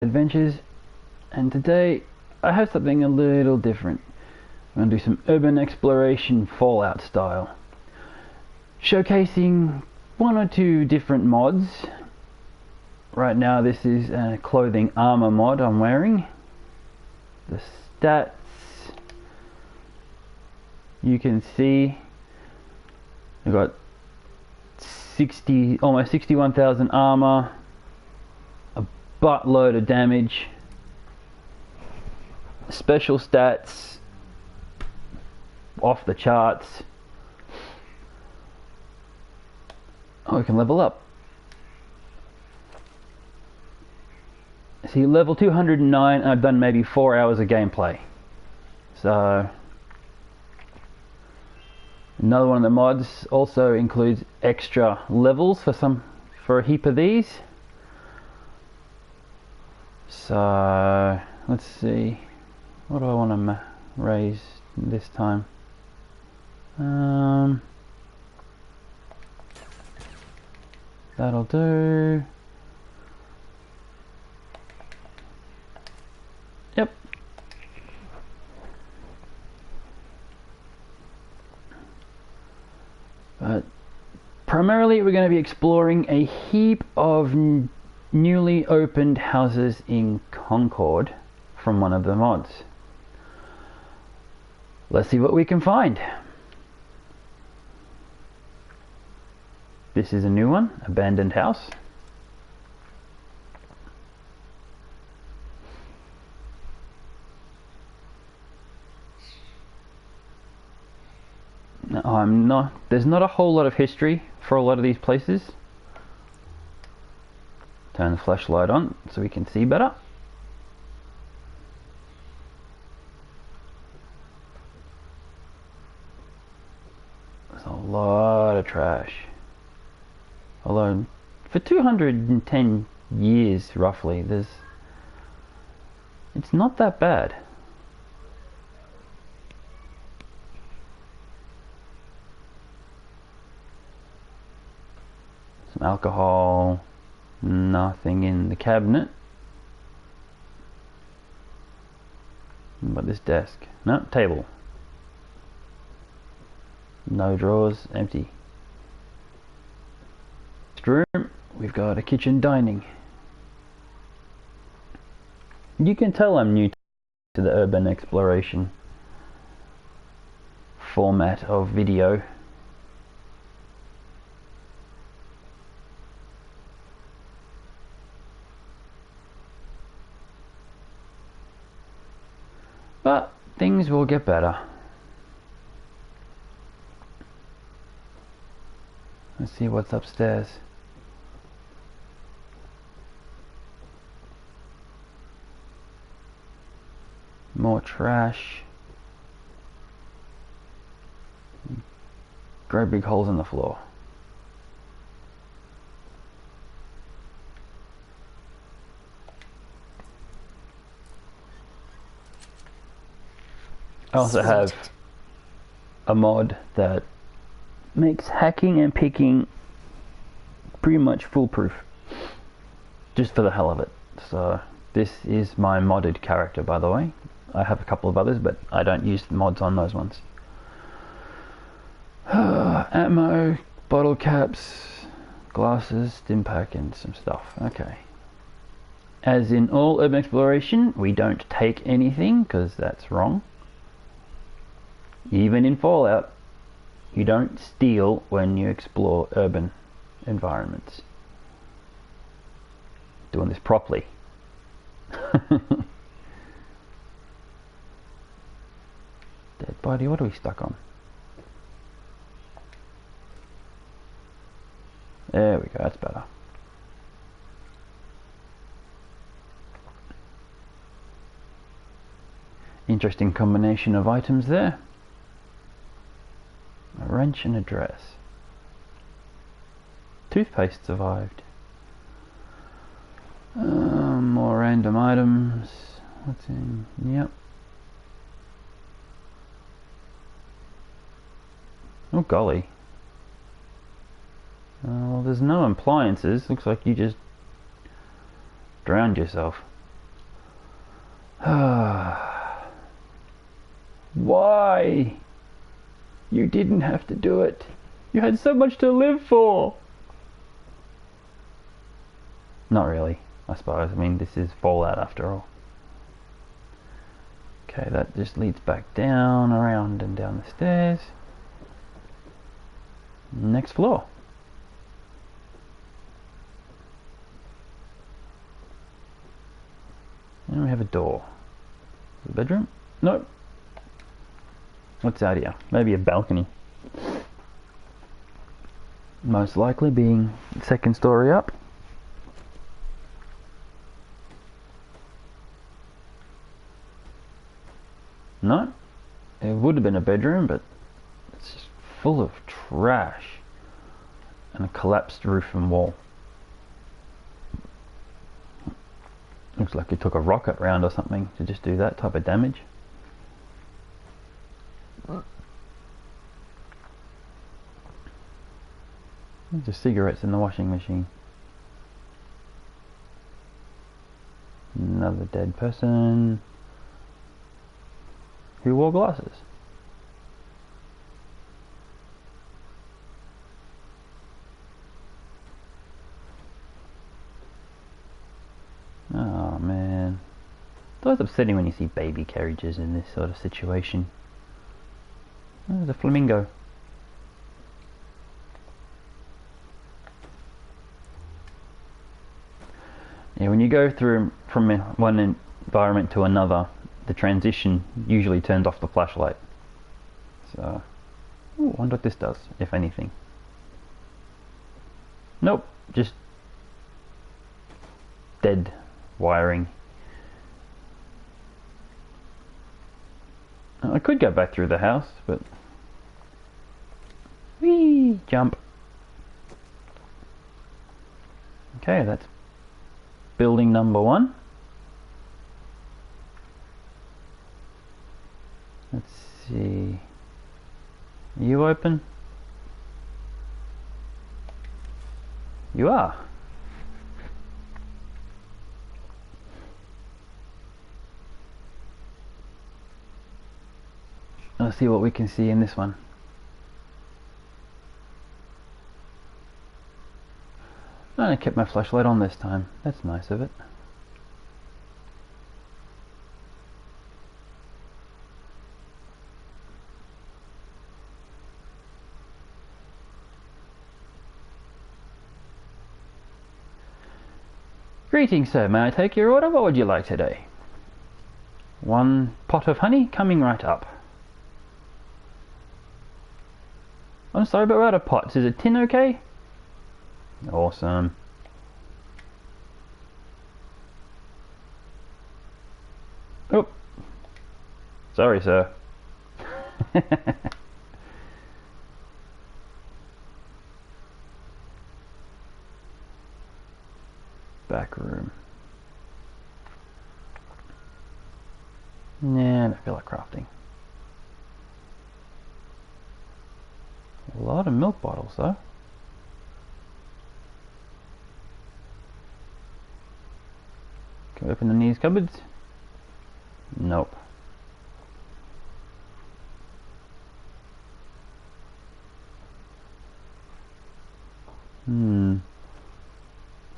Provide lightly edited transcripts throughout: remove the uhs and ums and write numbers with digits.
Adventures, and today I have something a little different. I'm going to do some urban exploration Fallout style, showcasing one or two different mods. Right now this is a clothing armor mod I'm wearing. The stats, you can see I've got almost 61,000 armor, a buttload of damage, special stats off the charts. Oh, we can level up. See, level 209, I've done maybe 4 hours of gameplay. So another one of the mods also includes extra levels for a heap of these. So let's see, what do I want to raise this time? That'll do. Yep. But primarily we're going to be exploring a heap of newly opened houses in Concord from one of the mods. Let's see what we can find. This is a new one, abandoned house. Now, there's not a whole lot of history for a lot of these places. Turn the flashlight on so we can see better. There's a lot of trash. Although, for 210 years roughly, it's not that bad. Some alcohol, nothing in the cabinet. What about this desk? No, table. No drawers, empty. Next room, we've got a kitchen dining. You can tell I'm new to the urban exploration format of video. But things will get better. Let's see what's upstairs. More trash. Great big holes in the floor. I also have a mod that makes hacking and picking pretty much foolproof, just for the hell of it. So this is my modded character, by the way. I have a couple of others, but I don't use the mods on those ones. Ammo, bottle caps, glasses, stim pack, and some stuff. Okay. As in all urban exploration, we don't take anything, because that's wrong. Even in Fallout, you don't steal when you explore urban environments. Doing this properly. Dead body, what are we stuck on? There we go, that's better. Interesting combination of items there. A wrench and a dress. Toothpaste survived. More random items. What's in? Yep. Oh golly. Well, there's no appliances. Looks like you just drowned yourself. Why? You didn't have to do it. You had so much to live for. Not really, I suppose. I mean, this is Fallout after all. Okay, that just leads back down, around and down the stairs. Next floor. And we have a door. The bedroom? Nope. What's out here? Maybe a balcony. Most likely being second story up. No. It would have been a bedroom, but it's just full of trash and a collapsed roof and wall. Looks like it took a rocket round or something to just do that type of damage. There's cigarettes in the washing machine. Another dead person who wore glasses. Oh man. It's always upsetting when you see baby carriages in this sort of situation. Oh, there's a flamingo. Yeah, when you go through from one environment to another, the transition usually turns off the flashlight. So, ooh, I wonder what this does, if anything. Nope, just dead wiring. I could go back through the house, but whee, jump. Okay, that's building number 1. Let's see. Are you open? You are. Let's see what we can see in this one. I kept my flashlight on this time. That's nice of it. Greetings, sir. May I take your order? What would you like today? 1 pot of honey coming right up. I'm sorry, but we're out of pots. Is a tin okay? Awesome. Oh. Sorry, sir. Back room. Nah, I don't feel like crafting. A lot of milk bottles, though. Can we open these cupboards? Nope.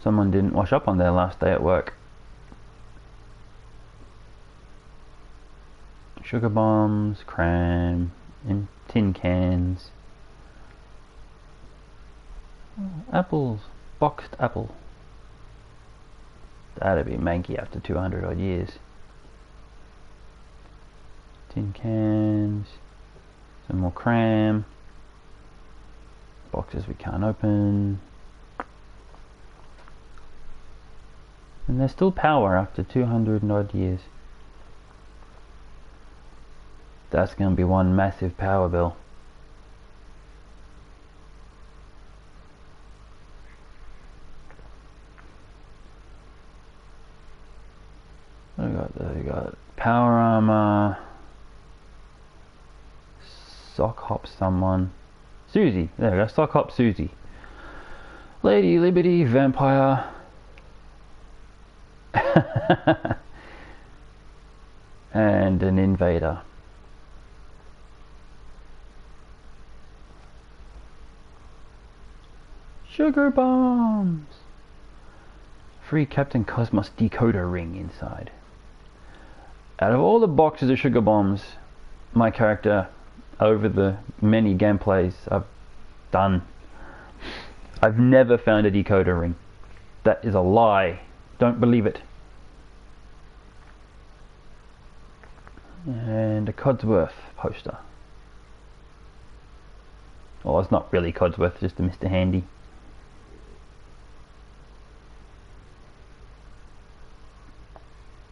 Someone didn't wash up on their last day at work. Sugar bombs, cram, in tin cans. Apples, boxed apple. That'd be manky after 200 odd years. Tin cans, some more cram, boxes we can't open. And there's still power after 200 odd years. That's going to be one massive power bill. We got power armor. Sock hop someone. Susie. There we go. Sock hop Susie. Lady Liberty Vampire. find an invader. Sugar bombs! Free Captain Cosmos decoder ring inside. Out of all the boxes of sugar bombs, my character, over the many gameplays I've done, I've never found a decoder ring. That is a lie. Don't believe it. And a Codsworth poster. Oh, it's not really Codsworth, just a Mr. Handy.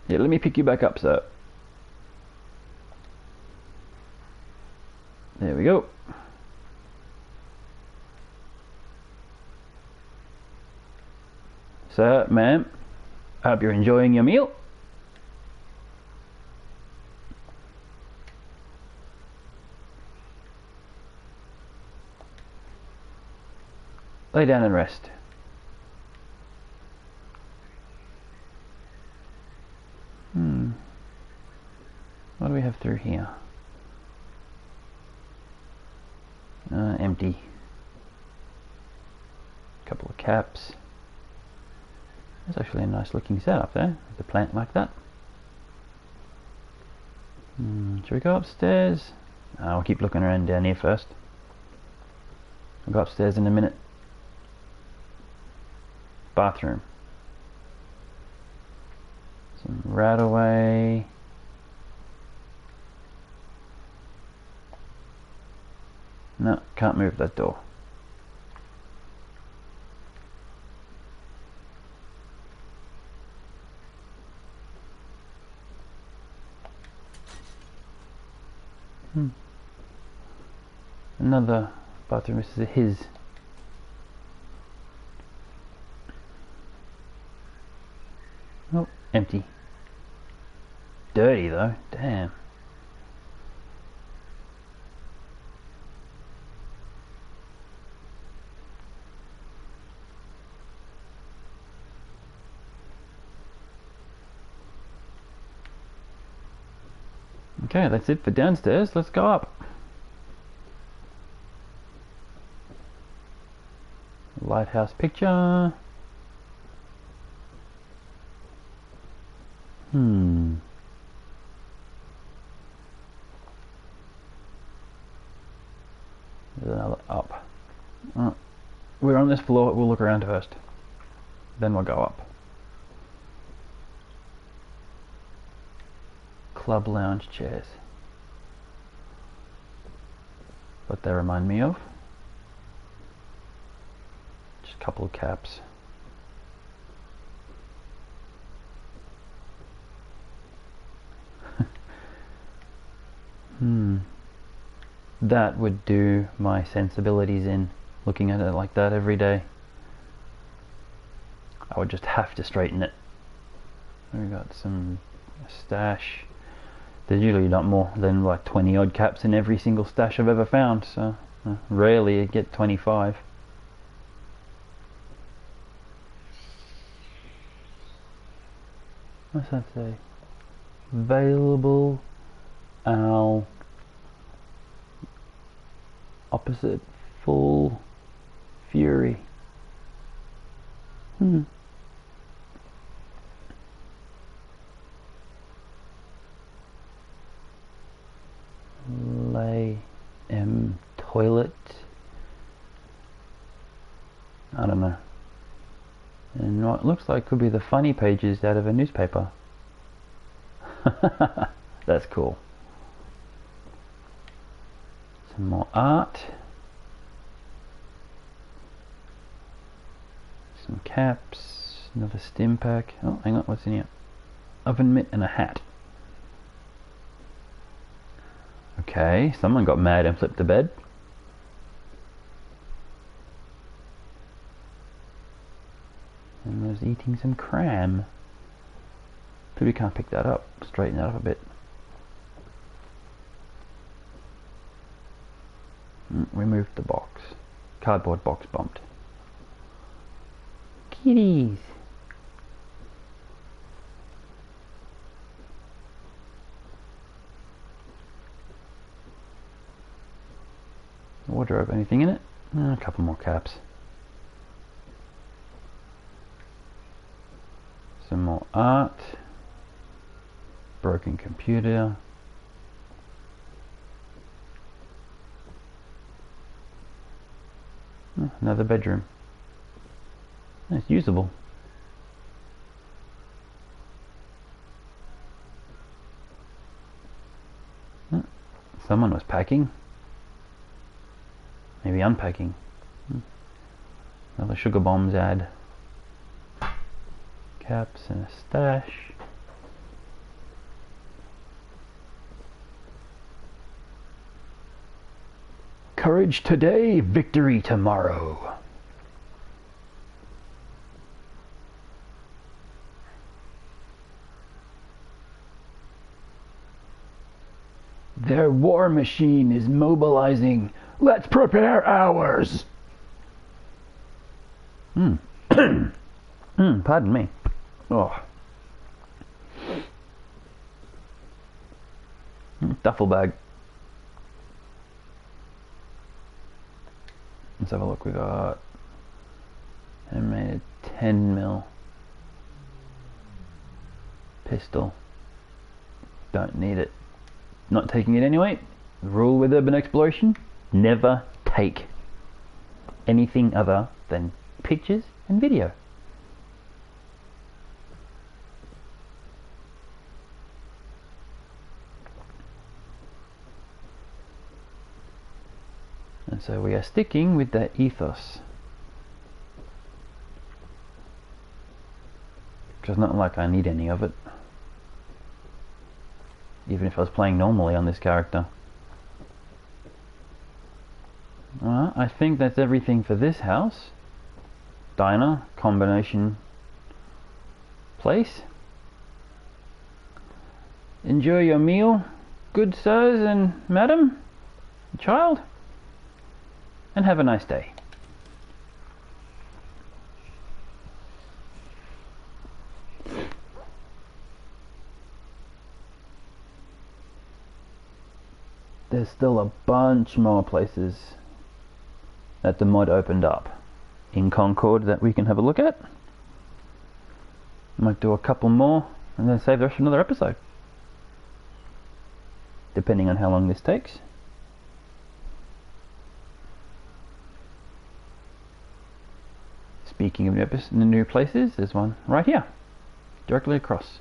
Yeah, let me pick you back up, sir. There we go. Sir, ma'am, I hope you're enjoying your meal. Lay down and rest. What do we have through here? Empty. Couple of caps. That's actually a nice looking setup there, with a plant like that. Should we go upstairs? I'll keep looking around down here first. I'll go upstairs in a minute. Bathroom. Some RadAway. No, can't move that door. Another bathroom. This is his. Oh, empty. Dirty though, damn. Okay, that's it for downstairs. Let's go up. Lighthouse picture. There's another up. We're on this floor. We'll look around first. Then we'll go up. Club lounge chairs. What they remind me of. Just a couple of caps. That would do my sensibilities in, looking at it like that every day. I would just have to straighten it. We got some stash. There's usually not more than like 20 odd caps in every single stash I've ever found, so rarely I get 25. What's that say? Available Al opposite full fury. Toilet. I don't know. And what looks like could be the funny pages out of a newspaper. That's cool. Some more art. Some caps. Another stim pack. Oh, hang on, what's in here? Oven mitt and a hat. Okay, someone got mad and flipped the bed. And was eating some cram. Probably can't pick that up. Straighten that up a bit. Remove the box. Cardboard box bumped. Kitties. wardrobe. Anything in it? A couple more caps. Some more art. Broken computer. Another bedroom. It's usable. Someone was packing. Maybe unpacking. Another Sugar Bombs ad. Caps and a stash. Courage today, victory tomorrow. Their war machine is mobilizing. Let's prepare ours. Pardon me. Oh. Duffel bag. Let's have a look. We got animated 10mm pistol. Don't need it. Not taking it anyway. The rule with urban exploration: never take anything other than pictures and video. And so we are sticking with that ethos. Because it's not like I need any of it. Even if I was playing normally on this character. Well, I think that's everything for this house. Diner, combination place. Enjoy your meal, good sirs and madam, child, and have a nice day. There's still a bunch more places that the mod opened up in Concord that we can have a look at. Might do a couple more and then save the rest for another episode, depending on how long this takes. Speaking of new places, there's one right here, directly across.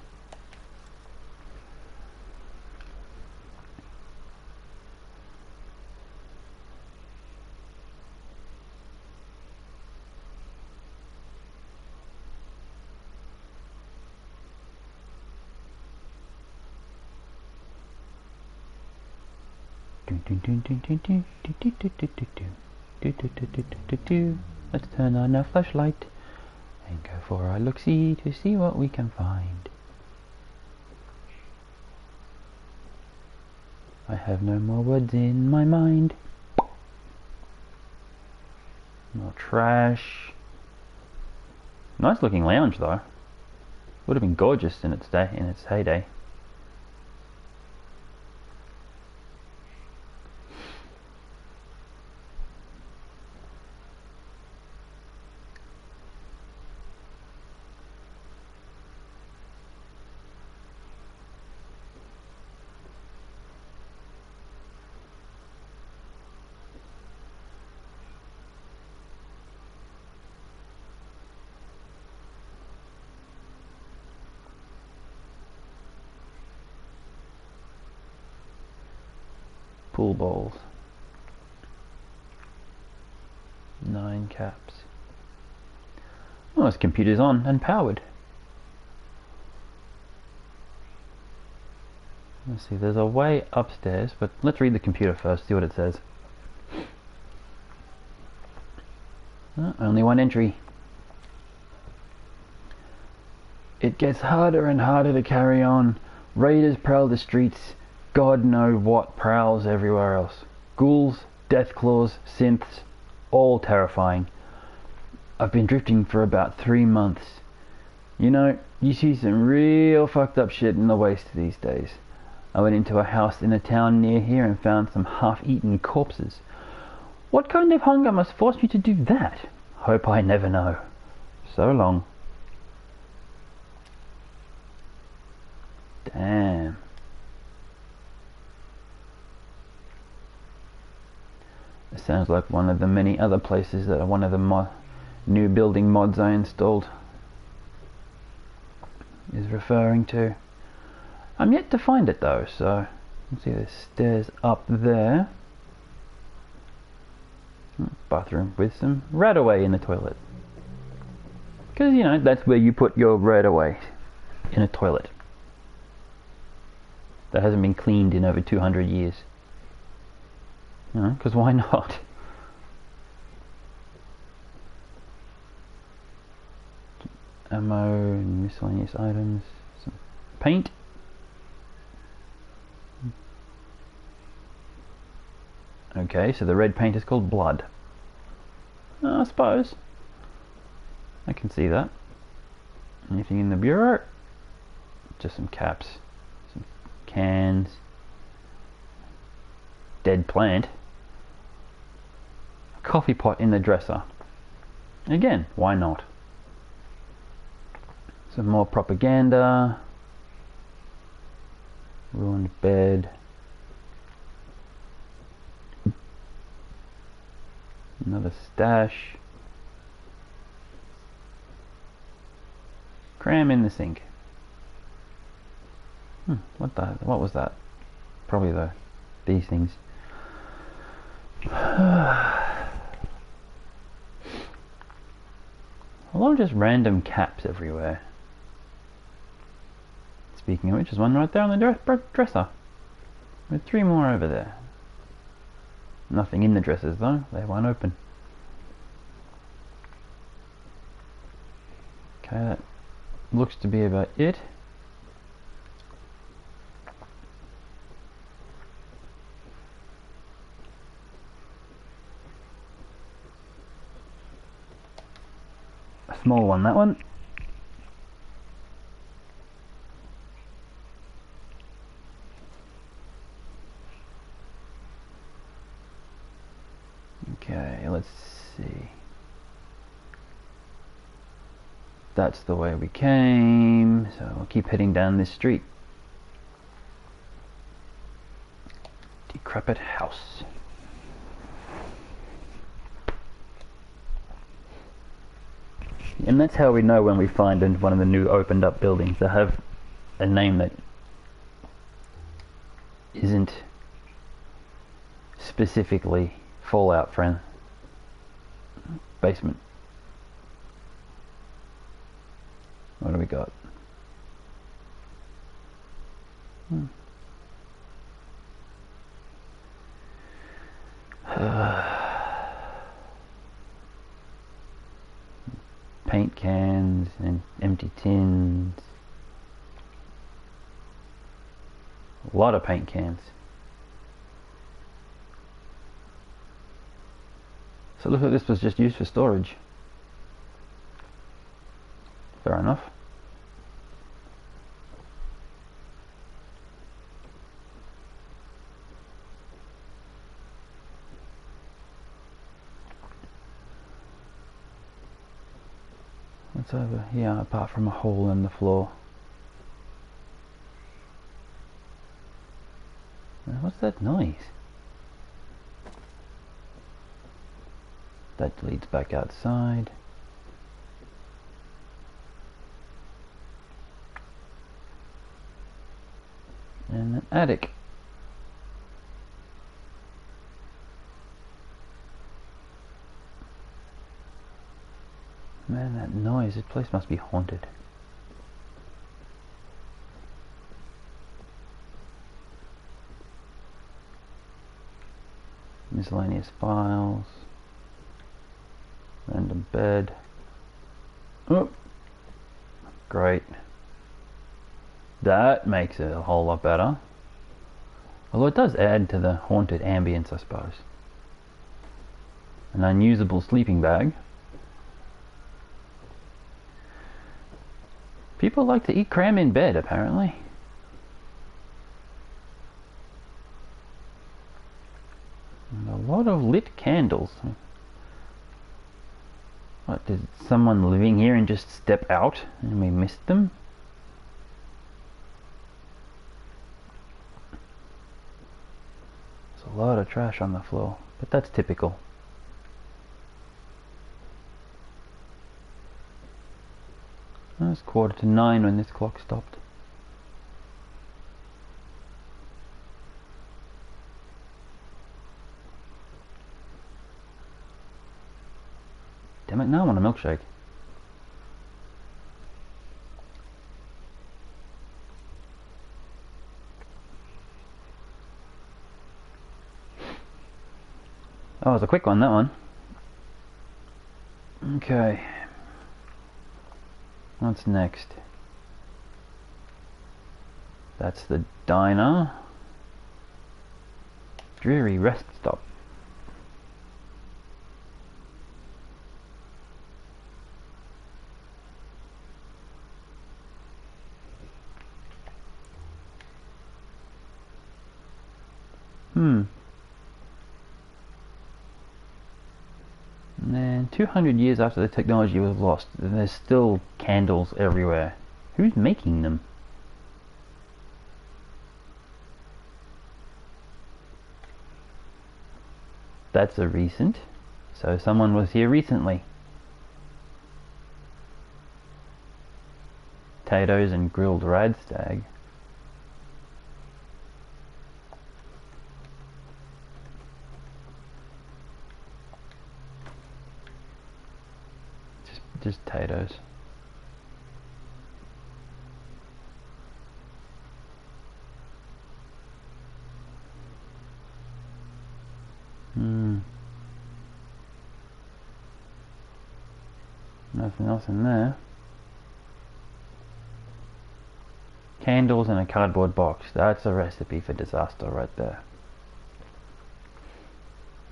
Let's turn on our flashlight and go for our look-see to see what we can find. I have no more words in my mind. More trash. Nice looking lounge though. Would have been gorgeous in its heyday. Pool balls. 9 caps. Oh, this computer's on and powered. Let's see, there's a way upstairs, but let's read the computer first, see what it says. Oh, only one entry. It gets harder and harder to carry on. Raiders prowl the streets. God knows what prowls everywhere else. Ghouls, deathclaws, synths, all terrifying. I've been drifting for about 3 months. You know, you see some real fucked up shit in the Waste these days. I went into a house in a town near here and found some half-eaten corpses. What kind of hunger must force you to do that? Hope I never know. So long. Damn. It sounds like one of the many other places that are one of the new building mods I installed is referring to. I'm yet to find it though, so let's see, there's stairs up there. Bathroom with some RadAway in the toilet. Because, you know, that's where you put your RadAway, in a toilet that hasn't been cleaned in over 200 years. You know, because why not? Ammo, miscellaneous items, some paint. Okay, so the red paint is called blood. I suppose. I can see that. Anything in the bureau? Just some caps, some cans, dead plant, a coffee pot in the dresser. Again, why not? Some more propaganda, ruined bed, another stash, cram in the sink. What was that? Probably these things. A lot of just random caps everywhere. Speaking of which, there's one right there on the dresser. With 3 more over there. Nothing in the dressers though, they won't open. Okay, that looks to be about it. A small one, that one. Okay, let's see. That's the way we came, so we'll keep heading down this street. Decrepit house. And that's how we know when we find one of the new opened up buildings that have a name that isn't specifically Fallout friend. Basement. What do we got? Paint cans and empty tins. A lot of paint cans. So look, this was just used for storage. Fair enough. What's over here apart from a hole in the floor? What's that noise? That leads back outside. And an attic. Man, that noise, this place must be haunted. Miscellaneous files. Random bed. Oh, great. That makes it a whole lot better. Although it does add to the haunted ambience, I suppose. An unusable sleeping bag. People like to eat cram in bed, apparently. And a lot lot of lit candles. What, did someone living here and just step out and we missed them? There's a lot of trash on the floor, but that's typical. It was 9:15 when this clock stopped. Damn it, now I want a milkshake. Oh, it was a quick one, that one. Okay. What's next? That's the diner. Dreary rest stop. And then 200 years after the technology was lost, there's still candles everywhere. Who's making them? That's a recent. So someone was here recently. Potatoes and grilled radstag. Just potatoes. Nothing else in there. Candles in a cardboard box. That's a recipe for disaster right there.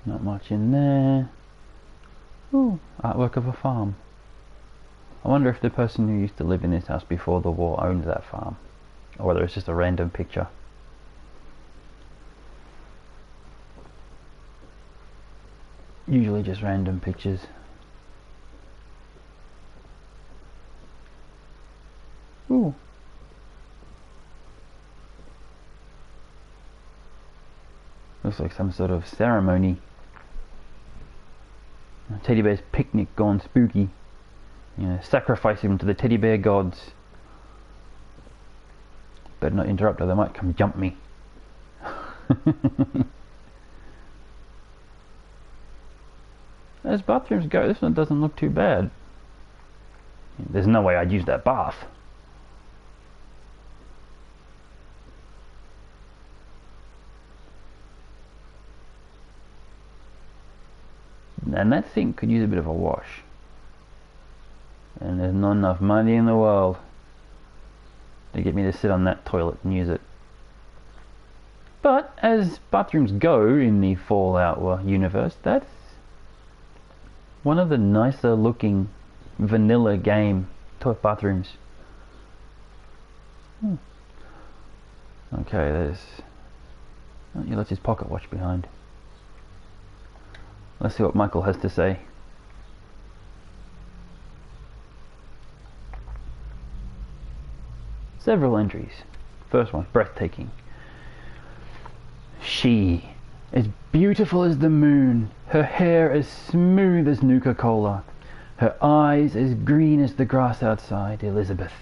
Not much in there. Ooh, artwork of a farm. I wonder if the person who used to live in this house before the war owns that farm, or whether it's just a random picture. Usually just random pictures. Ooh. Looks like some sort of ceremony. A teddy bear's picnic gone spooky. You know, sacrifice him to the teddy bear gods. Better not interrupt or they might come jump me. As bathrooms go, this one doesn't look too bad. There's no way I'd use that bath. And that sink could use a bit of a wash. And there's not enough money in the world to get me to sit on that toilet and use it. But as bathrooms go in the Fallout universe, that's one of the nicer looking vanilla game toilet bathrooms. Okay, there's... Oh, he left his pocket watch behind. Let's see what Michael has to say. Several entries. First one, breathtaking. She is beautiful as the moon, her hair as smooth as Nuka-Cola, her eyes as green as the grass outside, Elizabeth.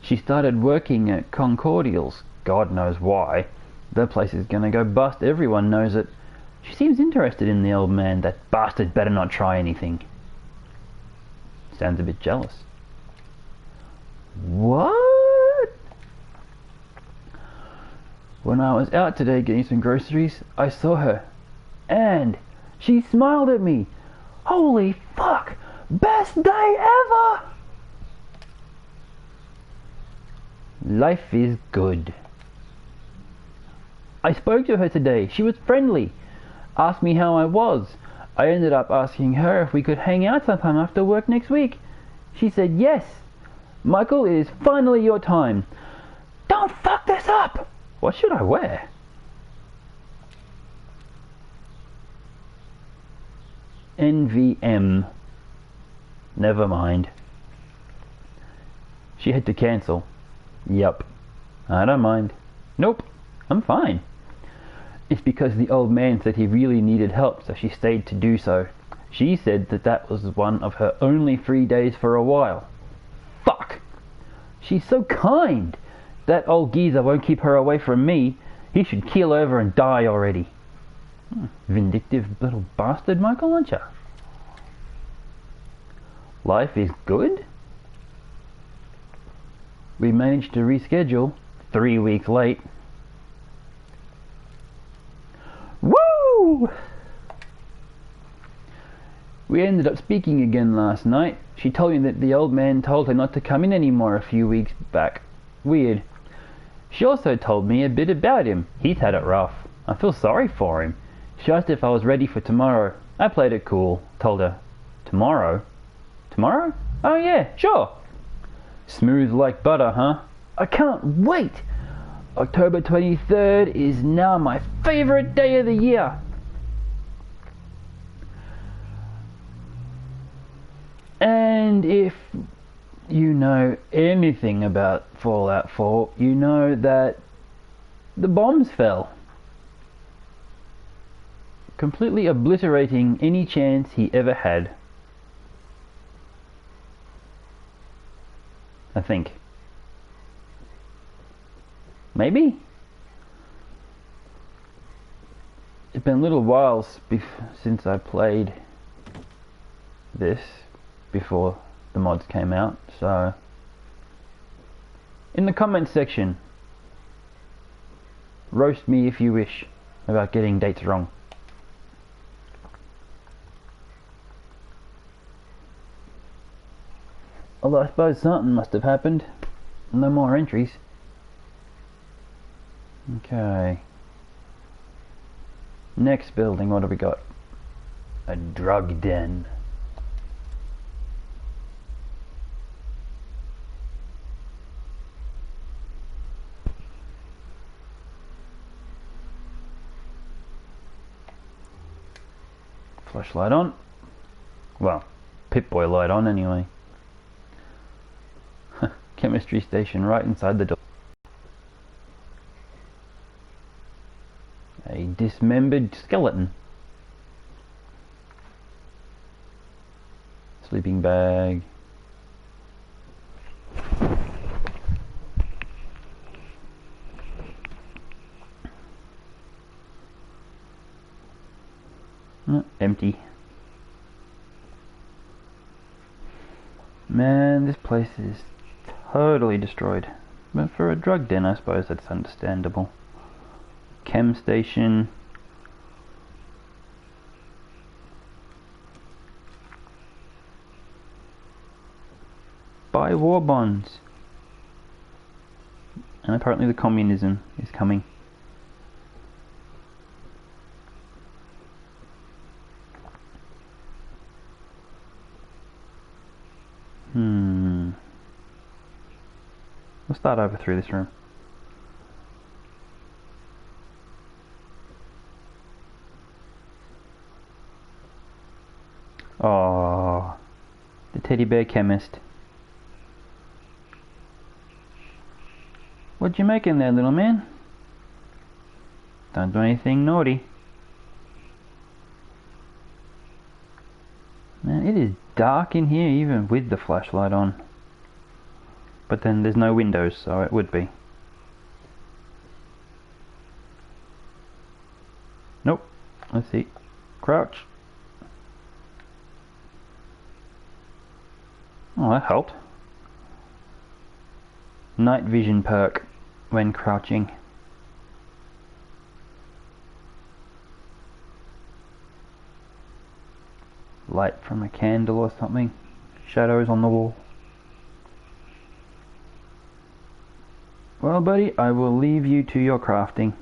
She started working at Concordials, God knows why. The place is gonna go bust, everyone knows it. She seems interested in the old man, that bastard better not try anything. Sounds a bit jealous. What? When I was out today getting some groceries, I saw her. And she smiled at me. Holy fuck! Best day ever! Life is good. I spoke to her today. She was friendly. Asked me how I was. I ended up asking her if we could hang out sometime after work next week. She said yes. Michael, it is finally your time. Don't fuck this up! What should I wear? NVM. Never mind. She had to cancel. Yup. I don't mind. Nope. I'm fine. It's because the old man said he really needed help, so she stayed to do so. She said that that was one of her only free days for a while. Fuck! She's so kind! That old geezer won't keep her away from me. He should keel over and die already. Vindictive little bastard, Michael, aren't ya? Life is good? We managed to reschedule 3 weeks late. Woo! We ended up speaking again last night. She told me that the old man told her not to come in anymore a few weeks back. Weird. She also told me a bit about him. He's had it rough. I feel sorry for him. She asked if I was ready for tomorrow. I played it cool. Told her, tomorrow? Tomorrow? Oh yeah, sure. Smooth like butter, huh? I can't wait! October 23rd is now my favorite day of the year. And if you know anything about Fallout 4, you know that the bombs fell, completely obliterating any chance he ever had. I think. Maybe? It's been a little while since I played this, before the mods came out, so in the comments section, roast me if you wish about getting dates wrong. Although I suppose something must have happened. No more entries. Okay. Next building, what have we got? A drug den. Flashlight on. Well, Pip-Boy light on anyway. Chemistry station right inside the door. A dismembered skeleton. Sleeping bag. Empty. Man, this place is totally destroyed. But for a drug den, I suppose that's understandable. Chem station. Buy war bonds. And apparently the communism is coming. We'll start over through this room. Oh, the teddy bear chemist. What you making there, little man? Don't do anything naughty. Man, it is dark in here even with the flashlight on. But then there's no windows, so it would be. Nope. Let's see. Crouch. Oh, that helped. Night vision perk when crouching. Light from a candle or something. Shadows on the wall. Well, buddy, I will leave you to your crafting.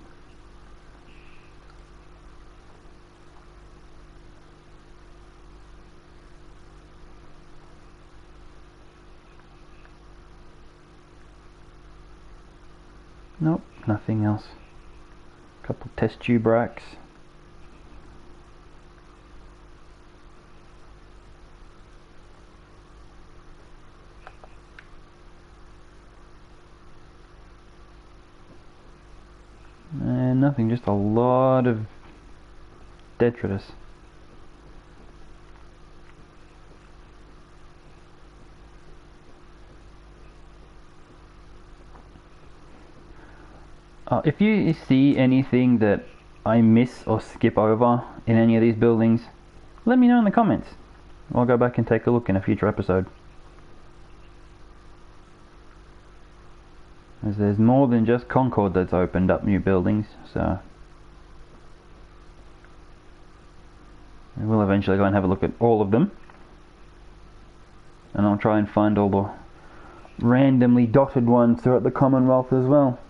Nope, nothing else. Couple test tube racks. And nothing, just a lot of detritus. If you see anything that I miss or skip over in any of these buildings, let me know in the comments. I'll go back and take a look in a future episode. As there's more than just Concord that's opened up new buildings, so we'll eventually go and have a look at all of them. And I'll try and find all the randomly dotted ones throughout the Commonwealth as well.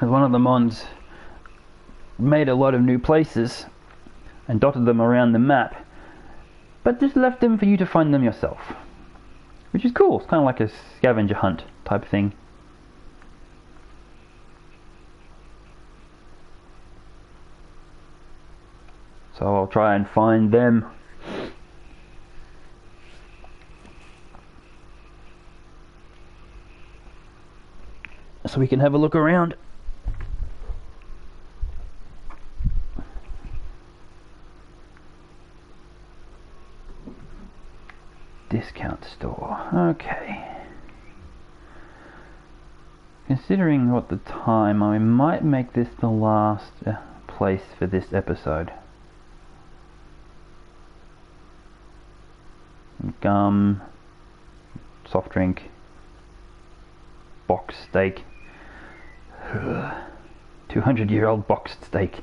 As one of the mods made a lot of new places and dotted them around the map, but just left them for you to find them yourself, which is cool. It's kind of like a scavenger hunt type thing. So I'll try and find them. So we can have a look around. Discount store. Okay. Considering what the time, I might make this the last place for this episode. Gum, soft drink, boxed steak. 200-year-old boxed steak.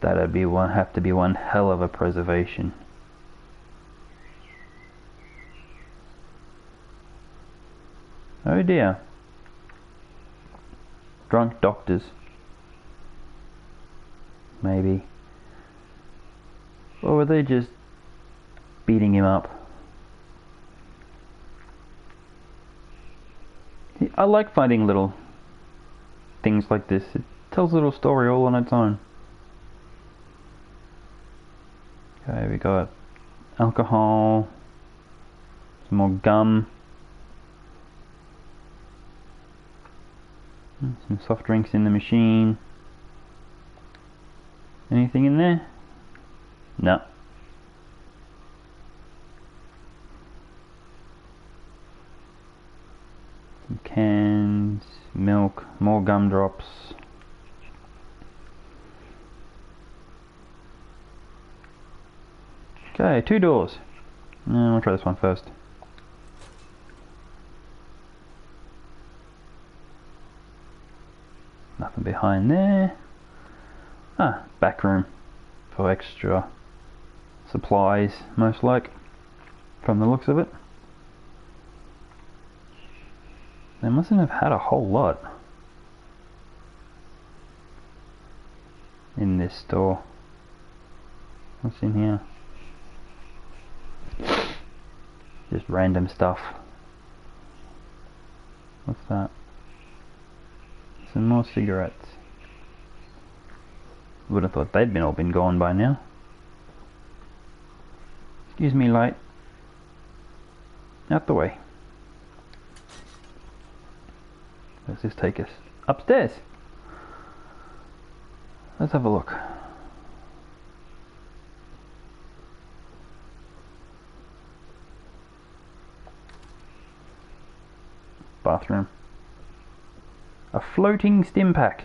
That'd be have to be one hell of a preservation. Oh dear. Drunk doctors. Maybe. Or were they just beating him up? I like finding little things like this. It tells a little story all on its own. Okay, we got alcohol, some more gum, some soft drinks in the machine. Anything in there? No. Some cans, milk, more gumdrops. Okay, 2 doors. I'll try this one first. Nothing behind there. Ah, back room for extra supplies, most like, from the looks of it. They mustn't have had a whole lot in this store. What's in here? Just random stuff. What's that? Some more cigarettes. Would have thought they'd all been gone by now. Excuse me, light. Out the way. Where's this take us? Upstairs. Let's have a look. Bathroom. A floating stim pack.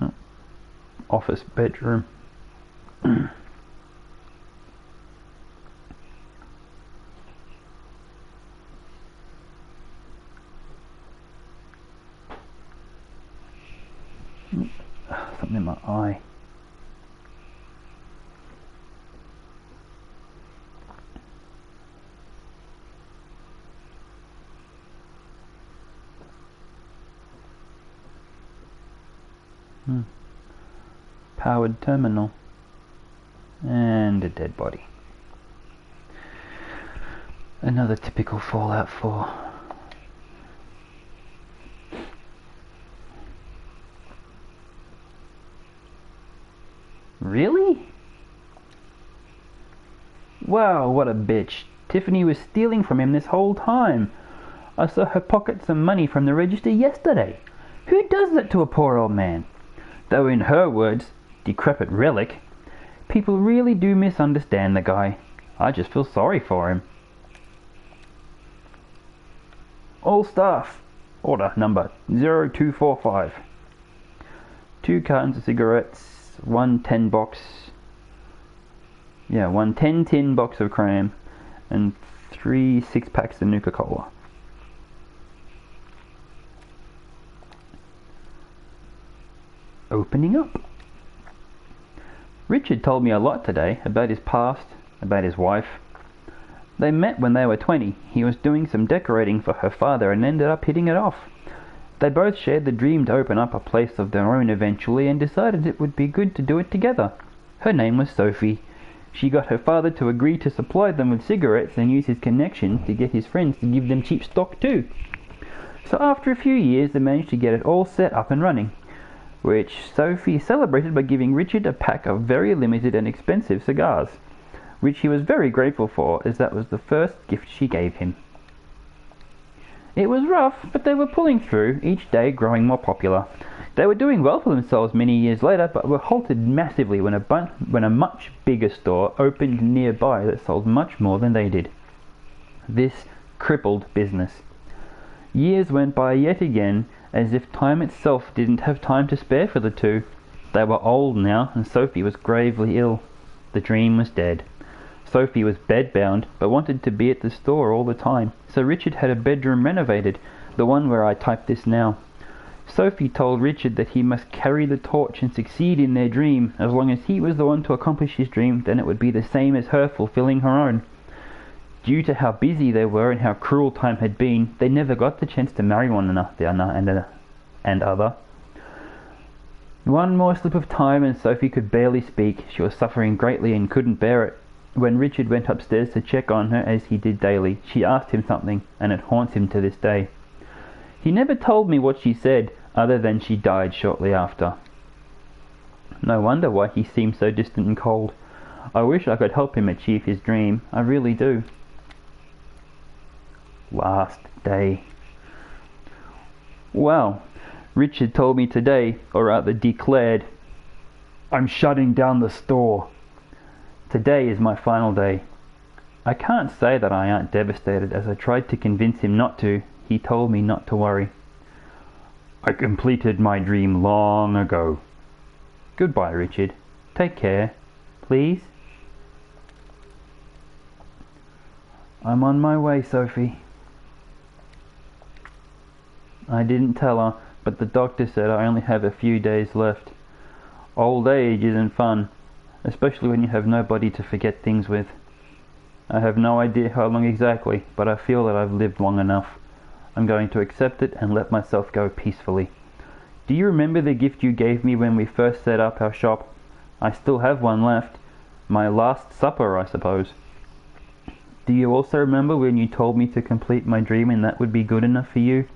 Oh. Office bedroom. Something in my eye. Powered terminal. And a dead body. Another typical Fallout 4. really? Wow, what a bitch. Tiffany was stealing from him this whole time. I saw her pocket some money from the register yesterday. Who does that to a poor old man? Though in her words, decrepit relic, people really do misunderstand the guy. I just feel sorry for him. All staff, order number 0245. 2 cartons of cigarettes, 1 10 box, one 10 tin box of cram, and 3 6-packs of Nuka-Cola. Opening up. Richard told me a lot today about his past, about his wife. They met when they were 20. He was doing some decorating for her father and ended up hitting it off. They both shared the dream to open up a place of their own eventually and decided it would be good to do it together. Her name was Sophie. She got her father to agree to supply them with cigarettes and use his connections to get his friends to give them cheap stock too. So after a few years they managed to get it all set up and running, which Sophie celebrated by giving Richard a pack of very limited and expensive cigars, which he was very grateful for, as that was the first gift she gave him. It was rough, but they were pulling through, each day growing more popular. They were doing well for themselves many years later, but were halted massively when a much bigger store opened nearby that sold much more than they did. This crippled business. Years went by yet again, as if time itself didn't have time to spare for the two. They were old now, and Sophie was gravely ill. The dream was dead. Sophie was bedbound, but wanted to be at the store all the time, so Richard had a bedroom renovated, the one where I type this now. Sophie told Richard that he must carry the torch and succeed in their dream. As long as he was the one to accomplish his dream, then it would be the same as her fulfilling her own. Due to how busy they were and how cruel time had been, they never got the chance to marry one another. One more slip of time and Sophie could barely speak. She was suffering greatly and couldn't bear it. When Richard went upstairs to check on her, as he did daily, she asked him something, and it haunts him to this day. He never told me what she said, other than she died shortly after. No wonder why he seemed so distant and cold. I wish I could help him achieve his dream. I really do. Last day. Well, Richard told me today, or rather declared, "I'm shutting down the store. Today is my final day." I can't say that I aren't devastated, as I tried to convince him not to. He told me not to worry. "I completed my dream long ago." Goodbye, Richard. Take care. Please? I'm on my way, Sophie. I didn't tell her, but the doctor said I only have a few days left. Old age isn't fun, especially when you have nobody to forget things with. I have no idea how long exactly, but I feel that I've lived long enough. I'm going to accept it and let myself go peacefully. Do you remember the gift you gave me when we first set up our shop? I still have one left. My last supper, I suppose. Do you also remember when you told me to complete my dream and that would be good enough for you?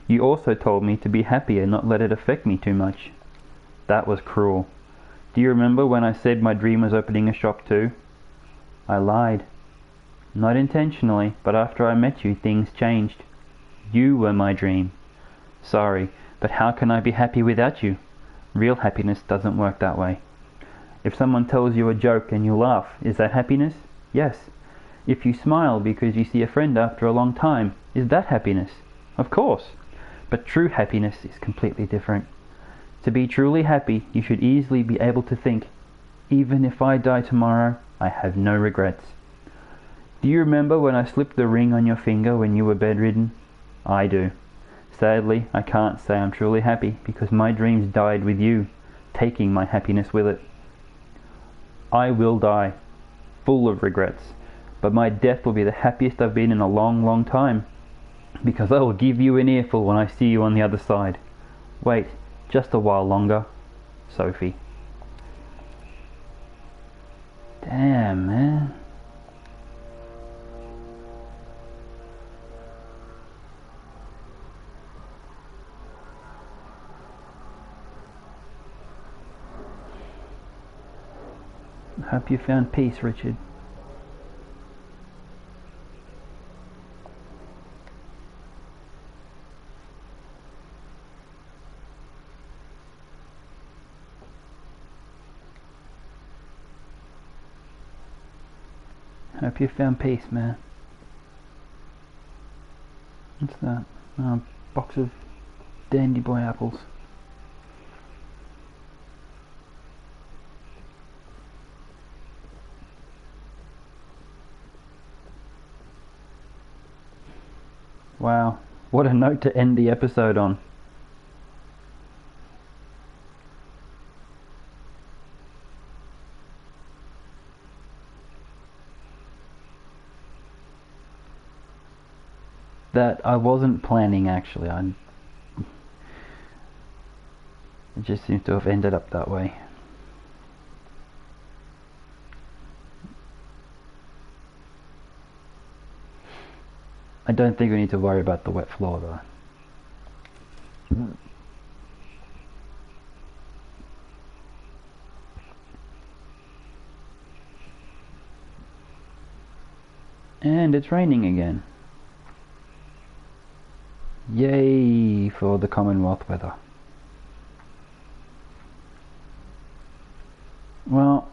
You also told me to be happy and not let it affect me too much. That was cruel. Do you remember when I said my dream was opening a shop too? I lied. Not intentionally, but after I met you, things changed. You were my dream. Sorry, but how can I be happy without you? Real happiness doesn't work that way. If someone tells you a joke and you laugh, is that happiness? Yes. If you smile because you see a friend after a long time, is that happiness? Of course. But true happiness is completely different. To be truly happy, you should easily be able to think, even if I die tomorrow, I have no regrets. Do you remember when I slipped the ring on your finger when you were bedridden? I do. Sadly, I can't say I'm truly happy because my dreams died with you, taking my happiness with it. I will die, full of regrets, but my death will be the happiest I've been in a long, long time, because I will give you an earful when I see you on the other side. Wait, just a while longer. Sophie. Damn, man. Hope you found peace, Richard. Hope you found peace, man. What's that? Box of Dandy Boy apples. Wow, what a note to end the episode on. That I wasn't planning, actually. It just seems to have ended up that way. I don't think we need to worry about the wet floor though. And it's raining again. Yay for the Commonwealth weather. Well,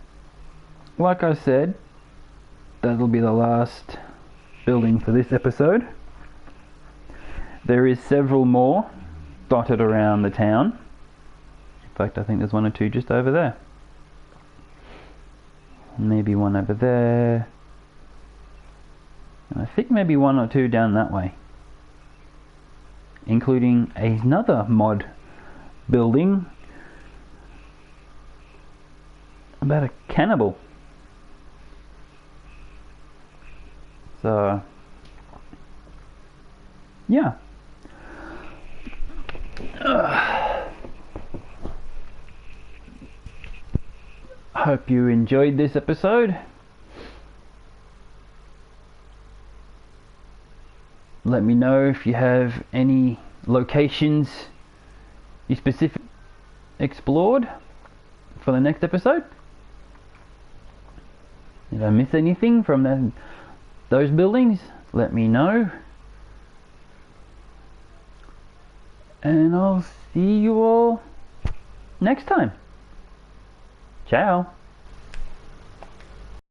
like I said, that'll be the last building for this episode. There is several more dotted around the town. In fact, I think there's one or two just over there. Maybe one over there. And I think maybe one or two down that way. Including another mod building about a cannibal. So, yeah. Hope you enjoyed this episode. Let me know if you have any locations you specifically explored for the next episode. Did I miss anything from those buildings? Let me know. And I'll see you all next time. Ciao.